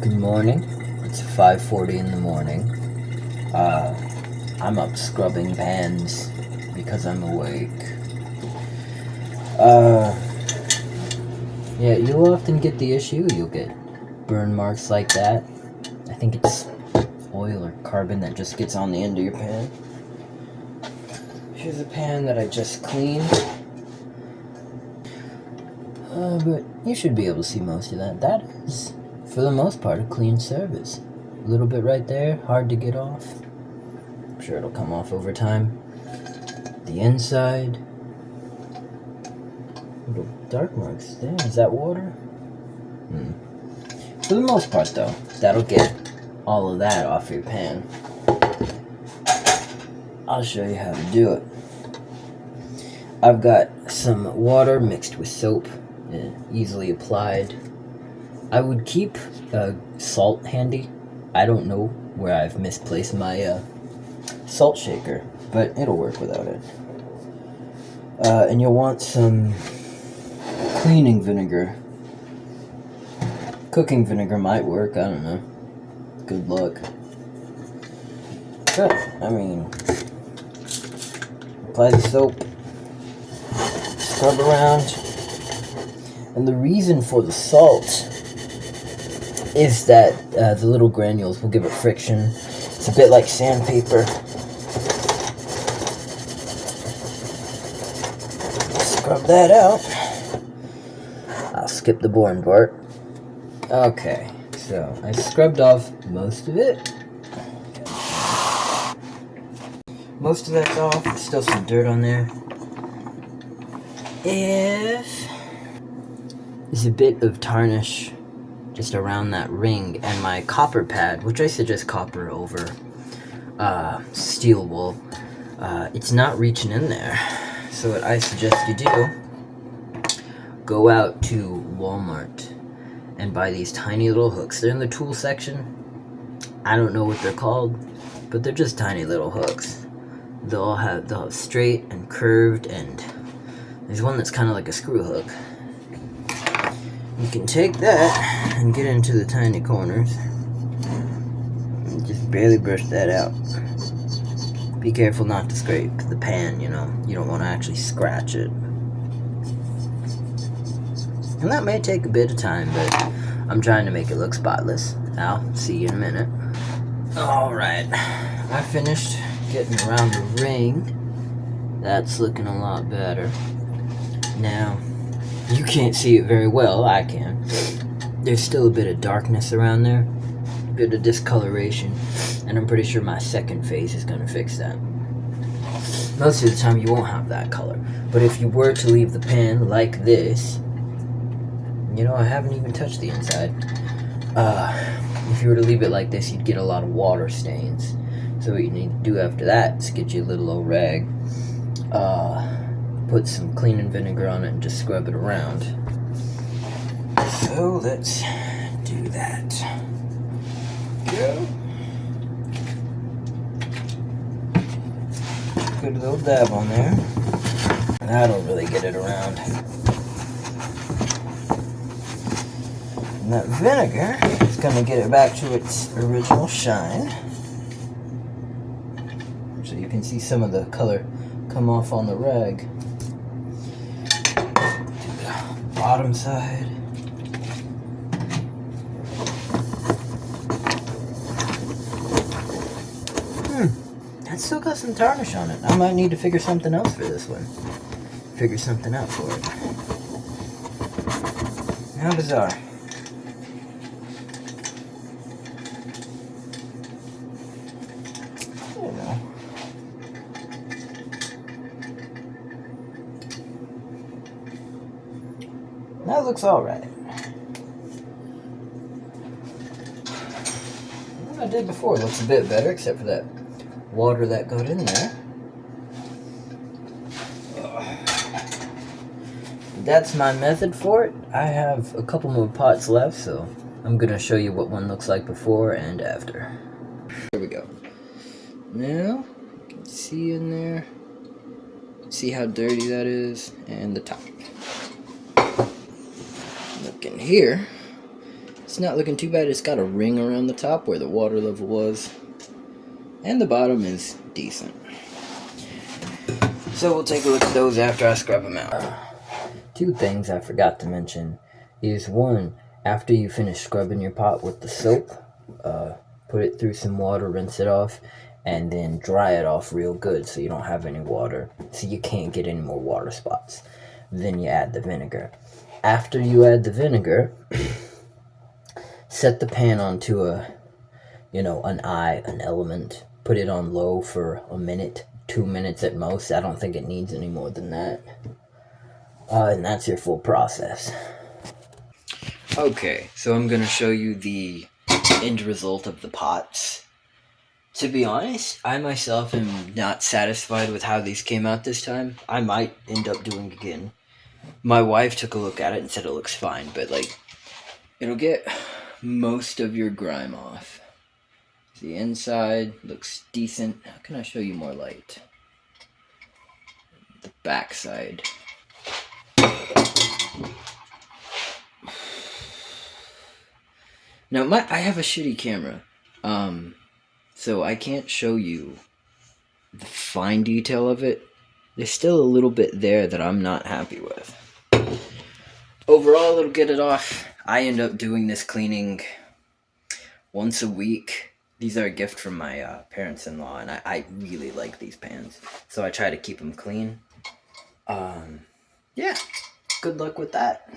Good morning. It's 5:40 in the morning. I'm up scrubbing pans because I'm awake. Yeah, you'll often get the issue. You'll get burn marks like that. I think it's oil or carbon that just gets on the end of your pan. Here's a pan that I just cleaned. But you should be able to see most of that. That is, for the most part, a clean surface. A little bit right there, hard to get off. I'm sure it'll come off over time. The inside, little dark marks there. Is that water? For the most part, though, that'll get all of that off your pan. I'll show you how to do it. I've got some water mixed with soap, easily applied. I would keep salt handy. I don't know where I've misplaced my salt shaker, but it'll work without it. And you'll want some cleaning vinegar. Cooking vinegar might work, I don't know. Good luck. But, I mean, apply the soap, scrub around. And the reason for the salt is that the little granules will give it friction. It's a bit like sandpaper. Scrub that out. I'll skip the boring part. Okay, so I scrubbed off most of it. Most of that's off. There's still some dirt on there. There's a bit of tarnish just around that ring, and my copper pad, which I suggest copper over steel wool, it's not reaching in there. So what I suggest you do, go out to Walmart and buy these tiny little hooks. They're in the tool section. I don't know what they're called, but they're just tiny little hooks. They'll have straight and curved, and there's one that's kind of like a screw hook. You can take that and get into the tiny corners and just barely brush that out. Be careful not to scrape the pan, you know. You don't want to actually scratch it. And that may take a bit of time, but I'm trying to make it look spotless. I'll see you in a minute. Alright, I finished getting around the ring. That's looking a lot better. Now, you can't see it very well, I can. There's still a bit of darkness around there, a bit of discoloration, and I'm pretty sure my second phase is going to fix that. Most of the time you won't have that color, but if you were to leave the pan like this, you know, I haven't even touched the inside. If you were to leave it like this, you'd get a lot of water stains. So what you need to do after that is get you a little old rag, put some cleaning vinegar on it, and just scrub it around. So let's do that. Go. Good little dab on there. That'll really get it around. And that vinegar is going to get it back to its original shine. So you can see some of the color come off on the rag. To the bottom side. That's still got some tarnish on it. I might need to figure something else for this one. Figure something out for it. How bizarre. You know. That looks alright. What I did before looks a bit better, except for that water that got in there. That's my method for it. I have a couple more pots left, so I'm gonna show you what one looks like before and after. Here we go. Now, you can see in there, see how dirty that is, and the top. Look in here, It's not looking too bad. It's got a ring around the top where the water level was. And the bottom is decent. So we'll take a look at those after I scrub them out. Two things I forgot to mention is one, after you finish scrubbing your pot with the soap, put it through some water, rinse it off, and then dry it off real good so you don't have any water, so you can't get any more water spots. Then you add the vinegar. After you add the vinegar, set the pan onto an element. Put it on low for a minute, 2 minutes at most. I don't think it needs any more than that. And that's your full process. Okay, so I'm going to show you the end result of the pots. To be honest, I myself am not satisfied with how these came out this time. I might end up doing it again. My wife took a look at it and said it looks fine, but it'll get most of your grime off. The inside looks decent. How can I show you more light? The back side. Now, I have a shitty camera, so I can't show you the fine detail of it. There's still a little bit there that I'm not happy with. Overall, it'll get it off. I end up doing this cleaning once a week. These are a gift from my parents-in-law, and I really like these pans, so I try to keep them clean. Yeah, good luck with that.